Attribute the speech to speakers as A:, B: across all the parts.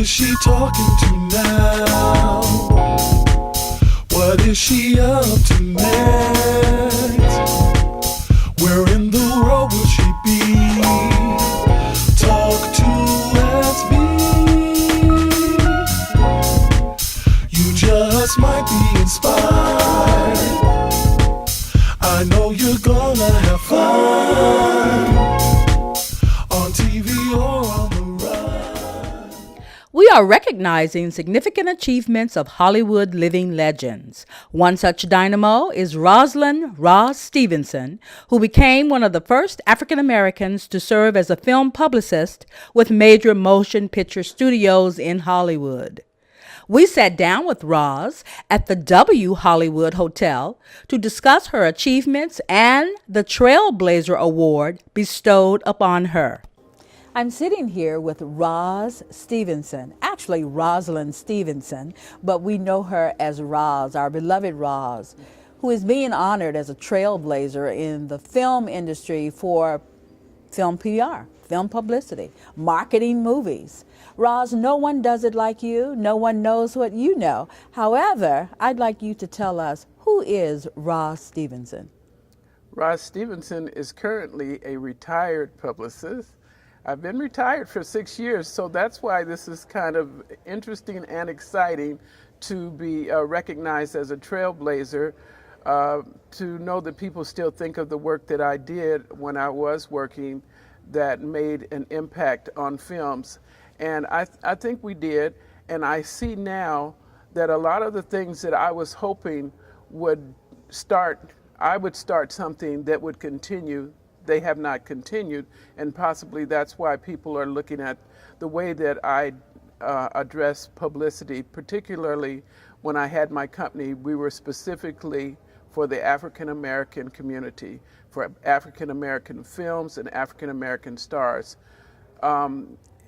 A: is she talking to now? What is she up to next? Where in the world will she be? Talk to SV. You just might be inspired. I know you're gonna have fun on TV or on the run.
B: We are recognizing significant achievements of Hollywood living legends. One such dynamo is Rosalind Roz Stevenson, who became one of the first African Americans to serve as a film publicist with major motion picture studios in Hollywood. We sat down with Roz at the W Hollywood Hotel to discuss her achievements and the Trailblazer Award bestowed upon her. I'm sitting here with Roz Stevenson, actually Rosalind Stevenson, but we know her as Roz, our beloved Roz, who is being honored as a trailblazer in the film industry for film PR, film publicity, marketing movies. Roz, no one does it like you. No one knows what you know. However, I'd like you to tell us, who is Roz Stevenson?
C: Roz Stevenson is currently a retired publicist. I've been retired for 6 years, so that's why this is kind of interesting and exciting to be recognized as a trailblazer, to know that people still think of the work that I did when I was working that made an impact on films. And I think we did, and I see now that a lot of the things that I was hoping would start, I would start something that would continue. They have not continued, and possibly that's why people are looking at the way that I address publicity, particularly when I had my company. We were specifically for the African American community, for African American films and African American stars.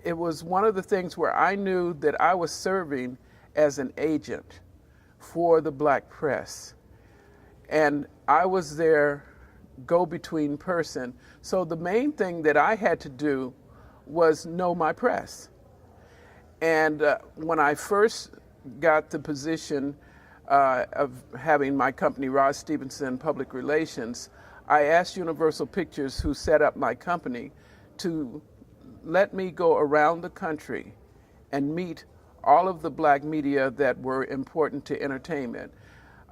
C: It was one of the things where I knew that I was serving as an agent for the black press. And I was their go-between person. So the main thing that I had to do was know my press. And when I first got the position of having my company, Roz Stevenson Public Relations, I asked Universal Pictures, who set up my company, to let me go around the country and meet all of the black media that were important to entertainment.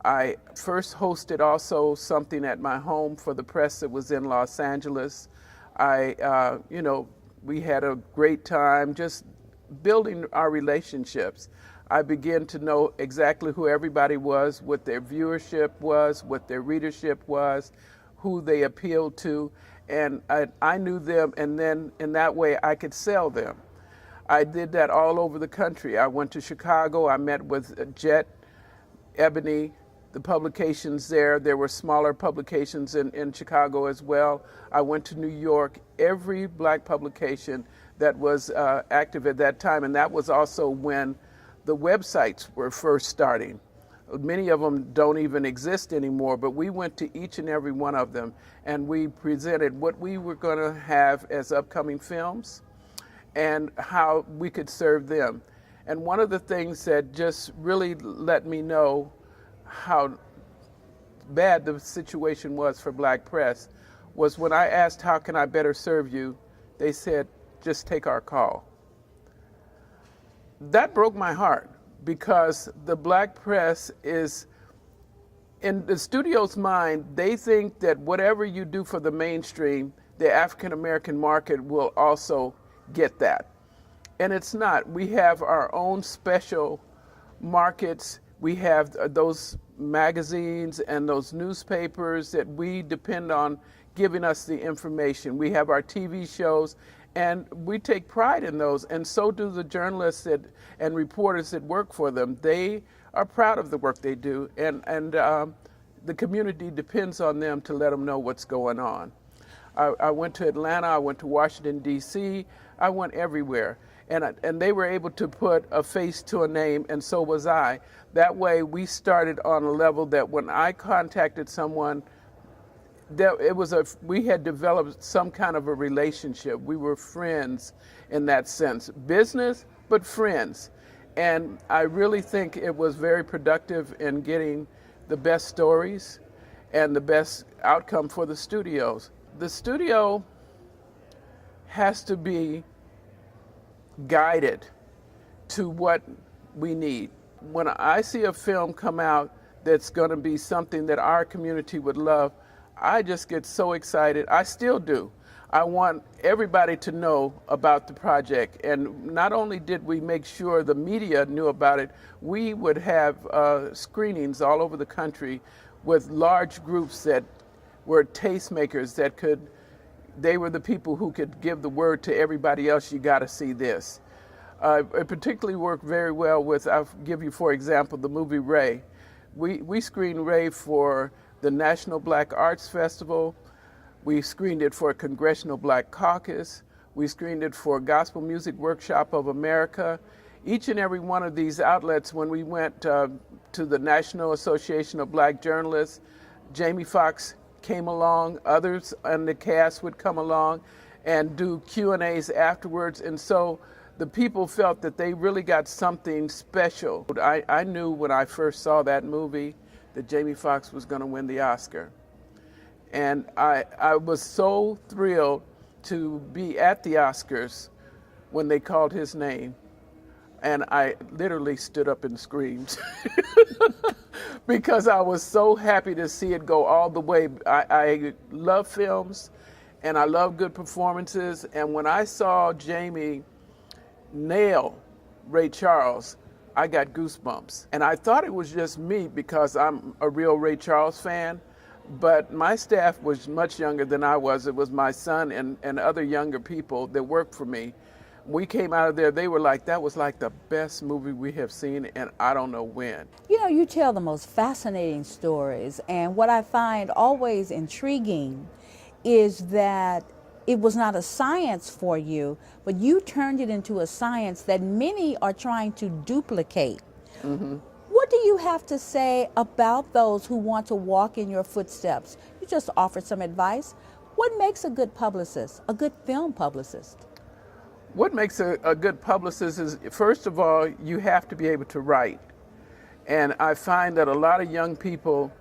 C: I first hosted also something at my home for the press that was in Los Angeles. We had a great time just building our relationships. I began to know exactly who everybody was, what their viewership was, what their readership was, who they appealed to, and I knew them, and then in that way I could sell them. I did that all over the country. I went to Chicago. I met with Jet, Ebony, the publications there. There were smaller publications in Chicago as well. I went to New York. Every black publication that was active at that time, and that was also when the websites were first starting. Many of them don't even exist anymore, but we went to each and every one of them and we presented what we were going to have as upcoming films and how we could serve them. And one of the things that just really let me know how bad the situation was for black press was when I asked, how can I better serve you? They said, just take our call. That broke my heart, because the black press is, in the studio's mind, they think that whatever you do for the mainstream, the African American market will also get that. And it's not. We have our own special markets. We have those magazines and those newspapers that we depend on giving us the information. We have our TV shows, and we take pride in those, and so do the journalists and reporters that work for them. They are proud of the work they do, and the community depends on them to let them know what's going on. I went to Atlanta, I went to Washington, D.C., I went everywhere, and they were able to put a face to a name, and so was I. That way, we started on a level that when I contacted someone, we had developed some kind of a relationship. We were friends in that sense. Business, but friends. And I really think it was very productive in getting the best stories and the best outcome for the studios. The studio has to be guided to what we need. When I see a film come out that's going to be something that our community would love, I just get so excited. I still do. I want everybody to know about the project. And not only did we make sure the media knew about it, we would have screenings all over the country with large groups that were tastemakers they were the people who could give the word to everybody else, you got to see this. It particularly worked very well with, I'll give you, for example, the movie Ray. We screened Ray for the National Black Arts Festival. We screened it for a Congressional Black Caucus. We screened it for Gospel Music Workshop of America. Each and every one of these outlets, when we went to the National Association of Black Journalists, Jamie Foxx came along, others in the cast would come along and do Q&As afterwards. And so the people felt that they really got something special. I knew when I first saw that movie that Jamie Foxx was going to win the Oscar. And I was so thrilled to be at the Oscars when they called his name. And I literally stood up and screamed because I was so happy to see it go all the way. I love films and I love good performances. And when I saw Jamie nail Ray Charles, I got goosebumps. And I thought it was just me because I'm a real Ray Charles fan. But my staff was much younger than I was. It was my son and other younger people that worked for me. We came out of there, they were like, that was like the best movie we have seen, and I don't know when.
D: You know, you tell the most fascinating stories, and what I find always intriguing is that it was not a science for you, but you turned it into a science that many are trying to duplicate. Mm-hmm. What do you have to say about those who want to walk in your footsteps? You just offered some advice. What makes a good publicist, a good film publicist?
C: What makes a good publicist is, first of all, you have to be able to write. And I find that a lot of young people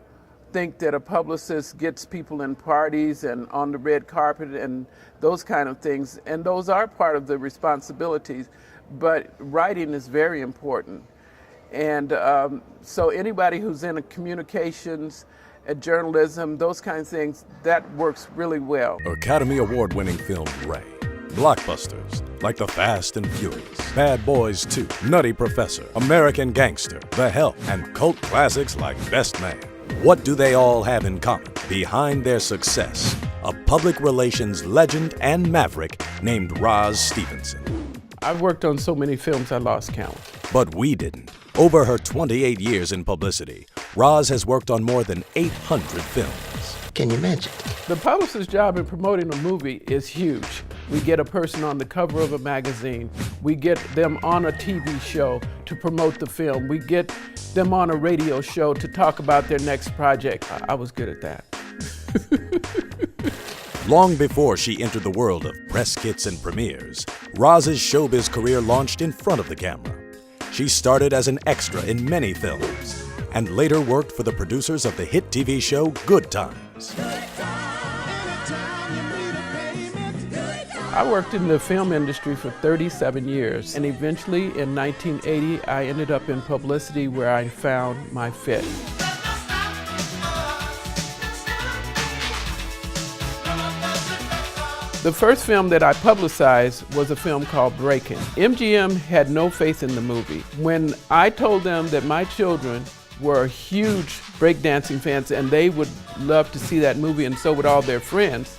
C: think that a publicist gets people in parties and on the red carpet and those kind of things. And those are part of the responsibilities. But writing is very important. And so anybody who's in communications, journalism, those kinds of things, that works really well.
E: Academy Award-winning film Ray. Blockbusters like The Fast and Furious, Bad Boys 2, Nutty Professor, American Gangster, The Help, and cult classics like Best Man. What do they all have in common? Behind their success, a public relations legend and maverick named Roz Stevenson.
C: I've worked on so many films I lost count.
E: But we didn't. Over her 28 years in publicity, Roz has worked on more than 800 films.
F: Can you imagine?
C: The publicist's job in promoting a movie is huge. We get a person on the cover of a magazine. We get them on a TV show to promote the film. We get them on a radio show to talk about their next project. I was good at that.
E: Long before she entered the world of press kits and premieres, Roz's showbiz career launched in front of the camera. She started as an extra in many films and later worked for the producers of the hit TV show Good Times.
C: I worked in the film industry for 37 years, and eventually in 1980 I ended up in publicity where I found my fit. The first film that I publicized was a film called Breakin'. MGM had no faith in the movie. When I told them that my children were huge breakdancing fans and they would love to see that movie and so would all their friends,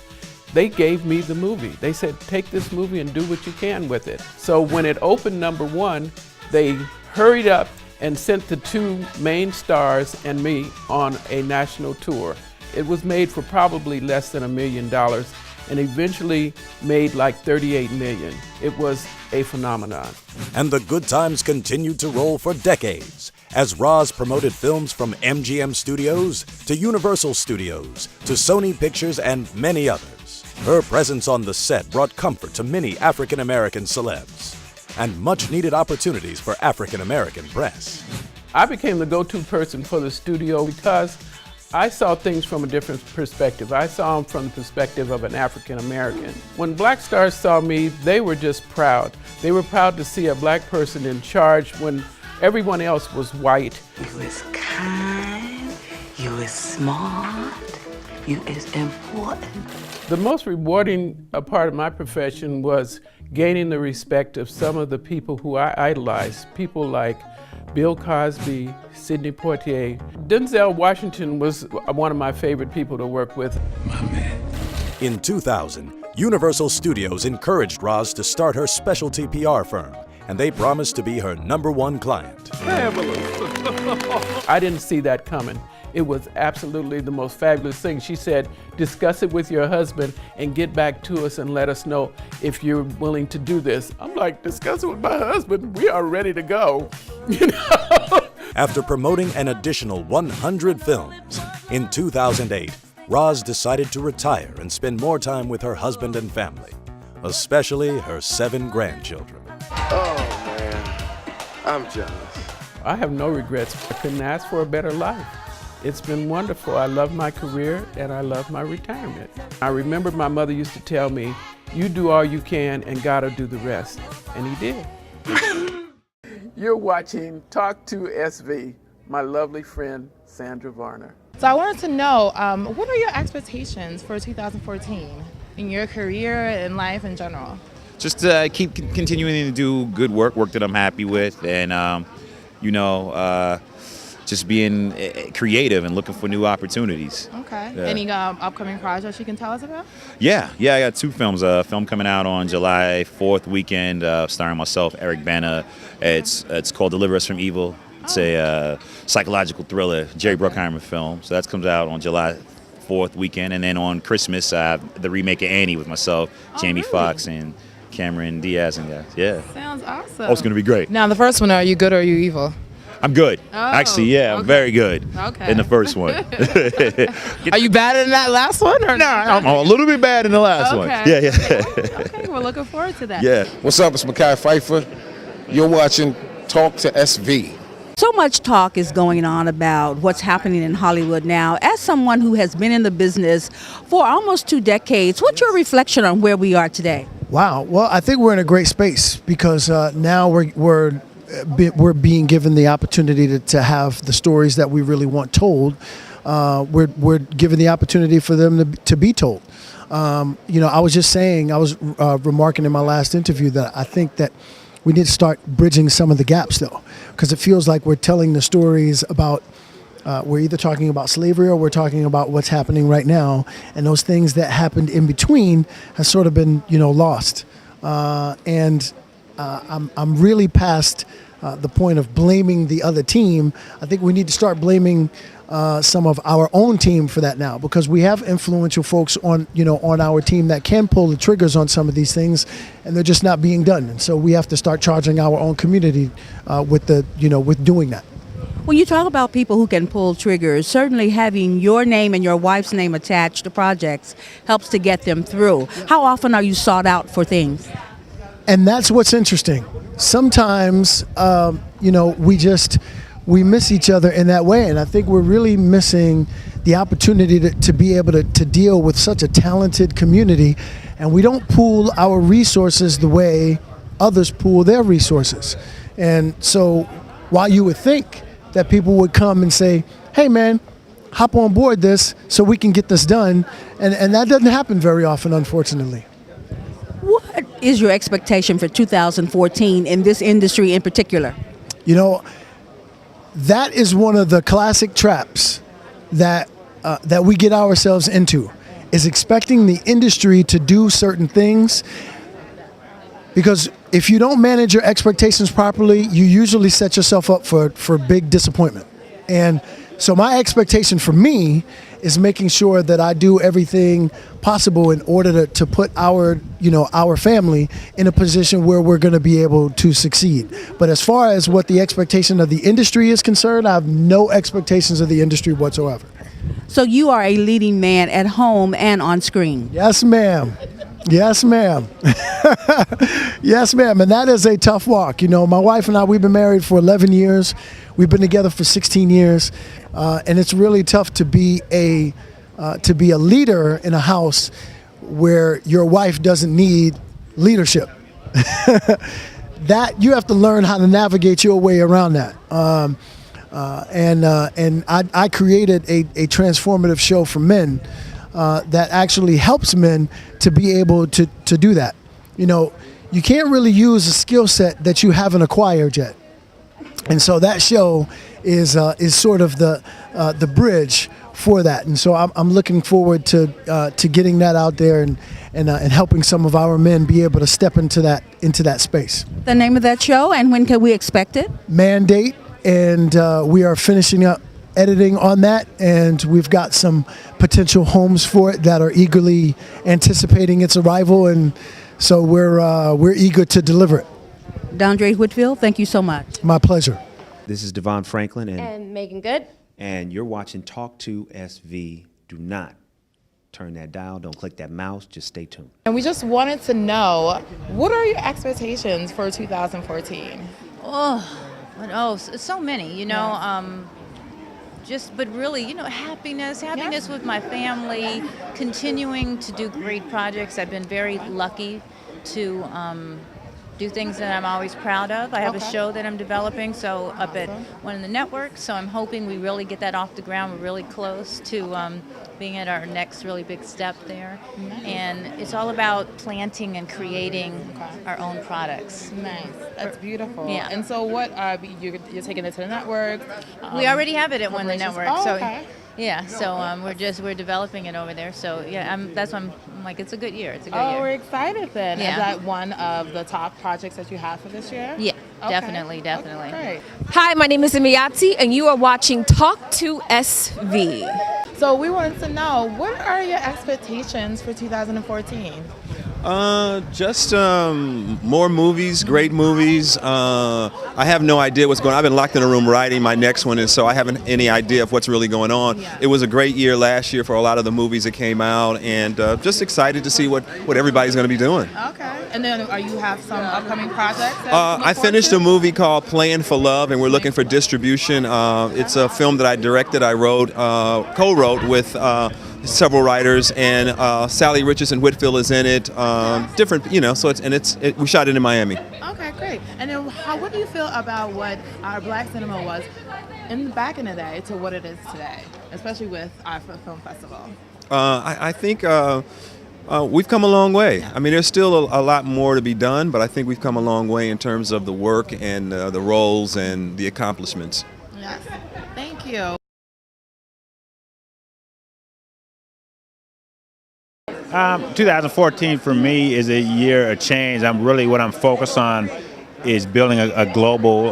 C: they gave me the movie. They said, take this movie and do what you can with it. So when it opened '1, they hurried up and sent the two main stars and me on a national tour. It was made for probably less than $1 million and eventually made like 38 million. It was a phenomenon.
E: And the good times continued to roll for decades as Roz promoted films from MGM Studios to Universal Studios to Sony Pictures and many others. Her presence on the set brought comfort to many African-American celebs. and much-needed opportunities for African-American press.
C: I became the go-to person for the studio because I saw things from a different perspective. I saw them from the perspective of an African American. When black stars saw me, they were just proud. They were proud to see a black person in charge when everyone else was white.
F: You is kind, you is smart, you is important.
C: The most rewarding part of my profession was gaining the respect of some of the people who I idolized, people like Bill Cosby, Sidney Poitier. Denzel Washington was one of my favorite people to work with.
A: My man.
E: In 2000, Universal Studios encouraged Roz to start her specialty PR firm, and they promised to be her #1 client.
C: I didn't see that coming. It was absolutely the most fabulous thing. She said, discuss it with your husband and get back to us and let us know if you're willing to do this. I'm like, discuss it with my husband? We are ready to go. You know?
E: After promoting an additional 100 films, in 2008, Roz decided to retire and spend more time with her husband and family, especially her 7 grandchildren.
G: Oh man, I'm jealous.
C: I have no regrets. I couldn't ask for a better life. It's been wonderful. I love my career and I love my retirement. I remember my mother used to tell me, you do all you can and God will do the rest. And he did. You're watching Talk2SV, my lovely friend, Sandra Varner.
H: So I wanted to know, what are your expectations for 2014 in your career and life in general?
I: Just keep continuing to do good work that I'm happy with, and just being creative and looking for new opportunities.
H: Okay. Any upcoming projects you can tell us about?
I: Yeah, I got 2 films. A film coming out on July 4th weekend, starring myself, Eric Bana. It's called Deliver Us from Evil. It's a psychological thriller, Jerry Bruckheimer film. So that comes out on July 4th weekend, and then on Christmas, I have the remake of Annie with myself, Jamie Foxx, and Cameron Diaz, and guys. Yeah.
H: Sounds awesome.
I: Oh, it's gonna be great.
H: Now, the first one, are you good or are you evil?
I: I'm good.
H: Oh,
I: Actually, yeah, I'm
H: okay.
I: very good.
H: Okay.
I: In the first one.
H: Are you better than that last one? Or
I: No, I'm a little bit bad in the last one.
H: Okay.
I: Yeah.
H: Okay, we're looking forward to that.
I: Yeah.
G: What's up, it's Mekhi Phifer. You're watching Talk2SV.
B: So much talk is going on about what's happening in Hollywood now. As someone who has been in the business for almost 2 decades, what's your reflection on where we are today?
J: Wow. Well, I think we're in a great space because now we're being given the opportunity to have the stories that we really want told. We're given the opportunity for them to be told. I was remarking in my last interview that I think that we need to start bridging some of the gaps, though, because it feels like we're telling the stories about, we're either talking about slavery or we're talking about what's happening right now, and those things that happened in between has sort of been, lost. I'm really past the point of blaming the other team. I think we need to start blaming some of our own team for that now, because we have influential folks on our team that can pull the triggers on some of these things, and they're just not being done. And so we have to start charging our own community with doing that.
B: When you talk about people who can pull triggers, certainly having your name and your wife's name attached to projects helps to get them through. How often are you sought out for things?
J: And that's what's interesting. Sometimes, we miss each other in that way. And I think we're really missing the opportunity to be able to deal with such a talented community. And we don't pool our resources the way others pool their resources. And so while you would think that people would come and say, hey man, hop on board this so we can get this done. And that doesn't happen very often, unfortunately.
B: What is your expectation for 2014 in this industry in particular?
J: That is one of the classic traps that we get ourselves into, is expecting the industry to do certain things. Because if you don't manage your expectations properly, you usually set yourself up for big disappointment. And so my expectation for me is making sure that I do everything possible in order to put our family in a position where we're going to be able to succeed. But as far as what the expectation of the industry is concerned, I have no expectations of the industry whatsoever.
B: So you are a leading man at home and on screen.
J: Yes, ma'am. Yes, ma'am. Yes, ma'am. And that is a tough walk. You know, my wife and I, we've been married for 11 years. We've been together for 16 years. And it's really tough to be a leader in a house where your wife doesn't need leadership. That you have to learn how to navigate your way around that. And I created a transformative show for men that actually helps men to be able to do that. You know, you can't really use a skill set that you haven't acquired yet. And so that show is sort of the bridge for that. And so I'm looking forward to getting that out there and helping some of our men be able to step into that space.
D: The name of that show, and when can we expect it?
J: Mandate, and we are finishing up editing on that, and we've got some potential homes for it that are eagerly anticipating its arrival, and so we're eager to deliver it.
D: Dondre Whitfield, thank you so much.
J: My pleasure.
K: This is Devon Franklin
L: and Megan Good.
K: And you're watching Talk2SV. Do not turn that dial. Don't click that mouse. Just stay tuned.
H: And we just wanted to know, what are your expectations for 2014?
L: So many, you know, but really, you know, happiness with my family, continuing to do great projects. I've been very lucky to do things that I'm always proud of. I have a show that I'm developing, so up at one of the networks, so I'm hoping we really get that off the ground. We're really close to being at our next really big step there. And it's all about planting and creating our own products.
H: Nice. That's beautiful.
L: Yeah.
H: And so what, you're taking it to the network?
L: We already have it at one of the networks.
H: Oh,
L: so
H: okay.
L: yeah, so we're developing it over there. So yeah, that's why I'm like, it's a good year. It's a good year.
H: Oh, we're excited then.
L: Yeah.
H: Is that one of the top projects that you have for this year?
L: Yeah,
H: Okay.
L: definitely.
H: Okay, great.
L: Hi, my name is Miyati, and you are watching Talk2SV.
H: So we wanted to know, what are your expectations for 2014?
M: Just more movies, great movies. I have no idea what's going on. I've been locked in a room writing my next one, and so I haven't any idea of what's really going on.
H: Yeah.
M: It was a great year last year for a lot of the movies that came out, and just excited to see what everybody's going to be doing.
H: Okay. And then you have some upcoming projects?
M: I finished a movie called Playing for Love, and we're looking for distribution. It's a film that I directed, I wrote, co-wrote with several writers, and Sally Richardson Whitfield is in it. Different, you know. So we shot it in Miami.
H: Okay, great. And then, what do you feel about what our black cinema was back in the day to what it is today, especially with our film festival?
M: I think we've come a long way. I mean, there's still a lot more to be done, but I think we've come a long way in terms of the work and the roles and the accomplishments.
H: Yes. Thank you.
N: 2014 for me is a year of change. What I'm focused on is building a global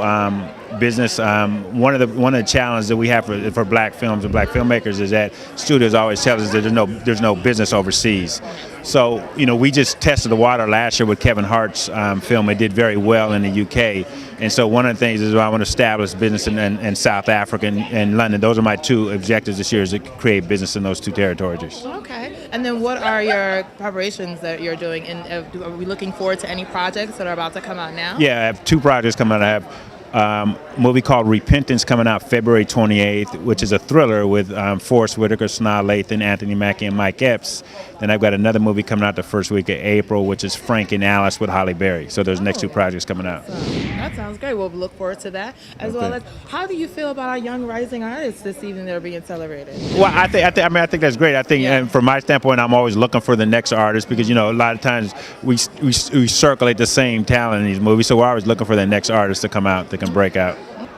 N: business. One of the challenges that we have for black films and black filmmakers is that studios always tell us that there's no business overseas. So, you know, we just tested the water last year with Kevin Hart's film. It did very well in the UK. And so one of the things is I want to establish business in South Africa and London. Those are my two objectives this year, is to create business in those two territories.
H: Okay. And then what are your preparations that you're doing? And are we looking forward to any projects that are about to come out now?
N: Yeah, I have two projects coming out. I have a movie called Repentance coming out February 28th, which is a thriller with Forrest Whitaker, Sanaa Lathan, Anthony Mackie, and Mike Epps. Then I've got another movie coming out the first week of April, which is Frank and Alice with Halle Berry. So there's next two projects coming out.
H: That sounds great. We'll look forward to that. As well as, how do you feel about our young rising artists this evening that are being celebrated?
N: Well, I think that's great. I think, and from my standpoint, I'm always looking for the next artist because, you know, a lot of times we circulate the same talent in these movies, so we're always looking for the next artist to come out that can break out.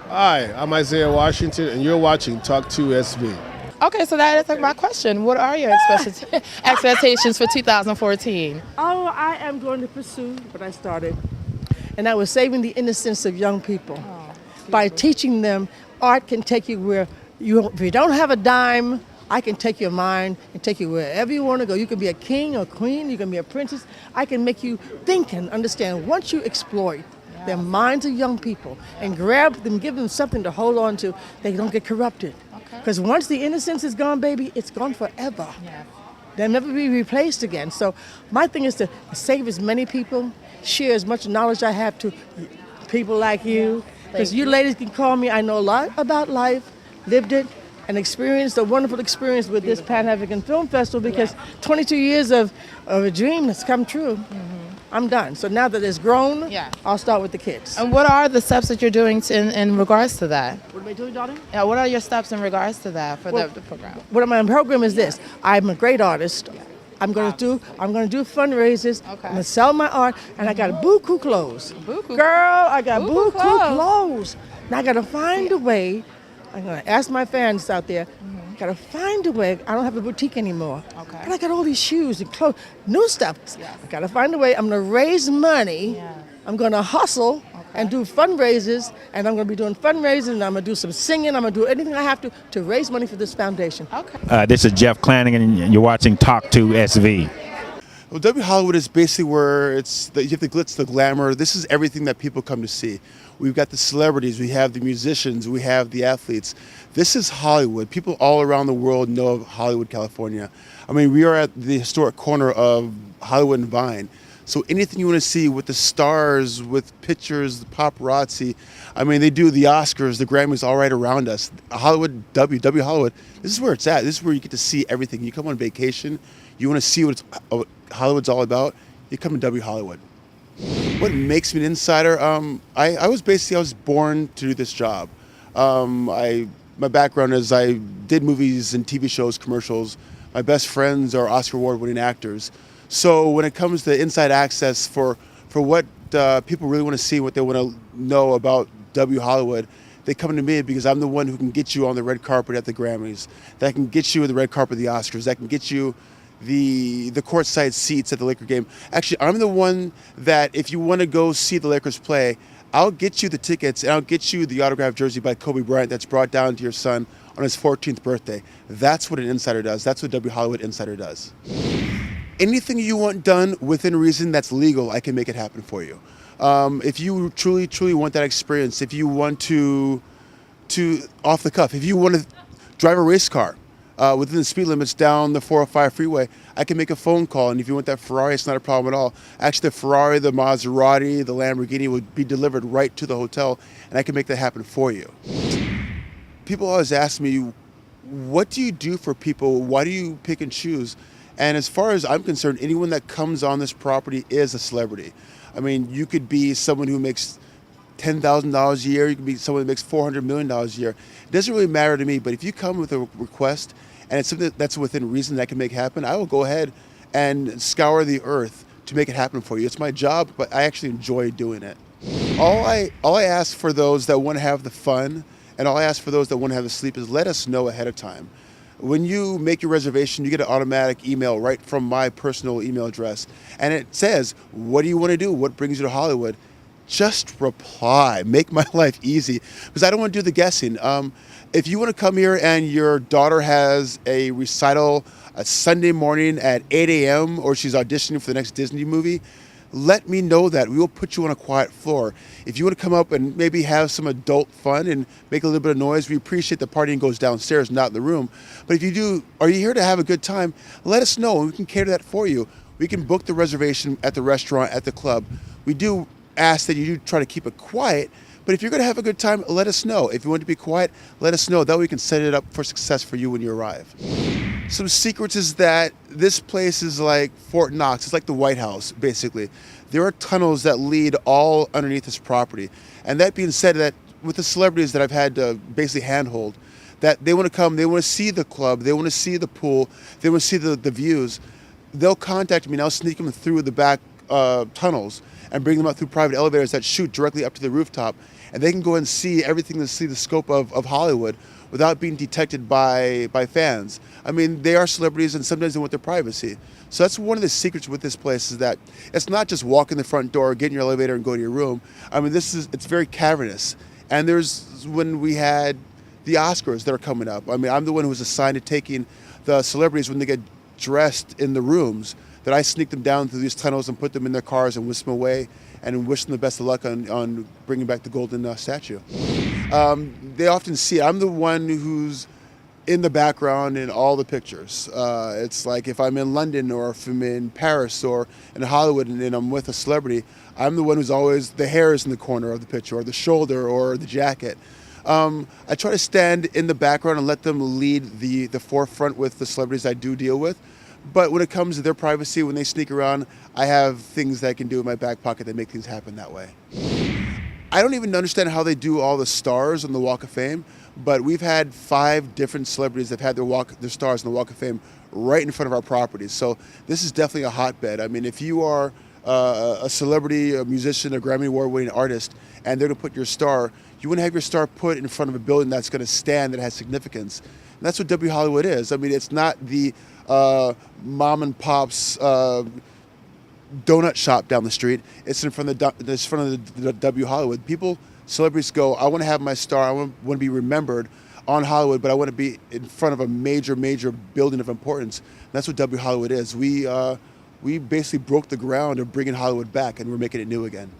G: Hi, I'm Isaiah Washington, and you're watching Talk2SV.
H: Okay, so that is my question. What are your expectations for 2014?
O: Oh, I am going to pursue what I started, and I was saving the innocence of young people by teaching them art can take you where if you don't have a dime, I can take your mind and take you wherever you want to go. You can be a king or queen, you can be a princess. I can make you think and understand. Once you exploit the minds of young people and grab them, give them something to hold on to, they don't get corrupted. Because once the innocence is gone, baby, it's gone forever.
H: Yeah.
O: They'll never be replaced again. So my thing is to save as many people, share as much knowledge I have to people like you. Because you ladies can call me. I know a lot about life, lived it, and experienced a wonderful experience with this Pan-African Film Festival because 22 years of a dream has come true. I'm done. So now that it's grown, I'll start with the kids.
H: And what are the steps that you're doing in regards to that?
O: What am I doing, darling?
H: Yeah, what are your steps in regards to that for the program?
O: What my program is this. I'm a great artist. I'm gonna do fundraisers. I'm gonna sell my art, and I got buku clothes. Girl, I got buku clothes. Now I gotta find a way. I'm gonna ask my fans out there. Gotta find a way. I don't have a boutique anymore. Okay. But I got all these shoes and clothes, new stuff. I gotta find a way. I'm gonna raise money. I'm gonna hustle and do fundraisers, and I'm gonna be doing fundraisers, and I'm gonna do some singing. I'm gonna do anything I have to raise money for this foundation.
N: Okay. This is Jeff Clannigan, and you're watching Talk2SV.
P: Well, W Hollywood is basically where you have the glitz, the glamour. This is everything that people come to see. We've got the celebrities, we have the musicians, we have the athletes. This is Hollywood. People all around the world know of Hollywood, California. I mean, we are at the historic corner of Hollywood and Vine. So anything you want to see with the stars, with pictures, the paparazzi, I mean, they do the Oscars, the Grammys all right around us. Hollywood, W Hollywood, this is where it's at. This is where you get to see everything. You come on vacation, you want to see what Hollywood's all about, you come to W Hollywood. What makes me an insider? I was born to do this job. My background is I did movies and TV shows, commercials. My best friends are Oscar award-winning actors. So when it comes to inside access for what people really want to see, what they want to know about W Hollywood, they come to me because I'm the one who can get you on the red carpet at the Grammys, that can get you on the red carpet of the Oscars, that can get you the courtside seats at the Laker game. Actually, I'm the one that if you want to go see the Lakers play, I'll get you the tickets and I'll get you the autographed jersey by Kobe Bryant that's brought down to your son on his 14th birthday. That's what an insider does. That's what W Hollywood Insider does. Anything you want done within reason that's legal, I can make it happen for you. If you truly want that experience, if you want to off the cuff, if you want to drive a race car, within the speed limits down the 405 freeway, I can make a phone call, and if you want that Ferrari, it's not a problem at all. Actually, the Ferrari, the Maserati, the Lamborghini would be delivered right to the hotel, and I can make that happen for you. People always ask me, what do you do for people? Why do you pick and choose? And as far as I'm concerned, anyone that comes on this property is a celebrity. I mean, you could be someone who makes $10,000 a year, you can be someone that makes $400 million a year. It doesn't really matter to me, but if you come with a request and it's something that's within reason that I can make happen, I will go ahead and scour the earth to make it happen for you. It's my job, but I actually enjoy doing it. All I ask for those that want to have the fun and all I ask for those that want to have the sleep is let us know ahead of time. When you make your reservation, you get an automatic email right from my personal email address, and it says, what do you want to do? What brings you to Hollywood? Just reply. Make my life easy, because I don't want to do the guessing. If you want to come here and your daughter has a recital a Sunday morning at 8 a.m. or she's auditioning for the next Disney movie, let me know that. We will put you on a quiet floor. If you want to come up and maybe have some adult fun and make a little bit of noise, we appreciate the partying goes downstairs, not in the room. But if you do, are you here to have a good time? Let us know and we can cater that for you. We can book the reservation at the restaurant, at the club. We do ask that you do try to keep it quiet, but if you're going to have a good time, let us know. If you want to be quiet, let us know. That way we can set it up for success for you when you arrive. Some secrets is that this place is like Fort Knox. It's like the White House, basically. There are tunnels that lead all underneath this property. And that being said, that with the celebrities that I've had to basically handhold, that they want to come, they want to see the club, they want to see the pool, they want to see the views, they'll contact me and I'll sneak them through the back tunnels and bring them up through private elevators that shoot directly up to the rooftop. And they can go and see everything, to see the scope of Hollywood without being detected by fans. I mean, they are celebrities and sometimes they want their privacy. So that's one of the secrets with this place, is that it's not just walk in the front door, get in your elevator and go to your room. I mean, it's very cavernous. And when we had the Oscars that are coming up, I mean, I'm the one who was assigned to taking the celebrities when they get dressed in the rooms, that I sneak them down through these tunnels and put them in their cars and whisk them away and wish them the best of luck on bringing back the golden statue. They often see it. I'm the one who's in the background in all the pictures. It's like if I'm in London or if I'm in Paris or in Hollywood and I'm with a celebrity, I'm the one who's always, the hair is in the corner of the picture or the shoulder or the jacket. I try to stand in the background and let them lead the forefront with the celebrities I do deal with. But when it comes to their privacy, when they sneak around, I have things that I can do in my back pocket that make things happen that way. I don't even understand how they do all the stars on the Walk of Fame, but we've had 5 different celebrities that have had their stars on the Walk of Fame right in front of our properties. So this is definitely a hotbed. I mean, if you are a celebrity, a musician, a Grammy Award-winning artist, and they're going to put your star, you want to have your star put in front of a building that's going to stand, that has significance. And that's what W Hollywood is. I mean, it's not the mom and pop's donut shop down the street. It's in front of the W Hollywood. Celebrities go, I want to have my star, I want to be remembered on Hollywood, but I want to be in front of a major building of importance. And that's what W Hollywood is. We basically broke the ground of bringing Hollywood back, and we're making it new again.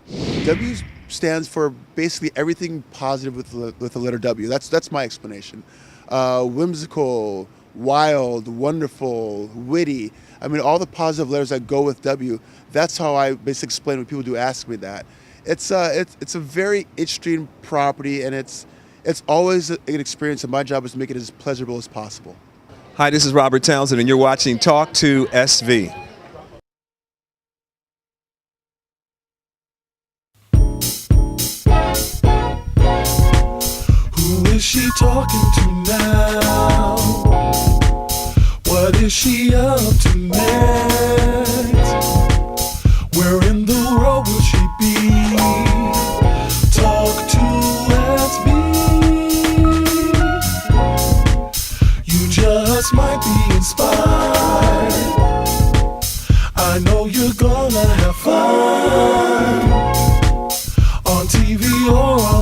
P: W stands for basically everything positive with the letter W. That's my explanation. Whimsical, wild, wonderful, witty. I mean, all the positive letters that go with W. That's how I basically explain when people do ask me that. It's a very interesting property, and it's always an experience, and my job is to make it as pleasurable as possible.
M: Hi, this is Robert Townsend, and you're watching Talk2SV.
A: Who is she talking to now? What is she up to next? Where in the world will she be? Talk2SV. You just might be inspired. I know you're gonna have fun on TV or on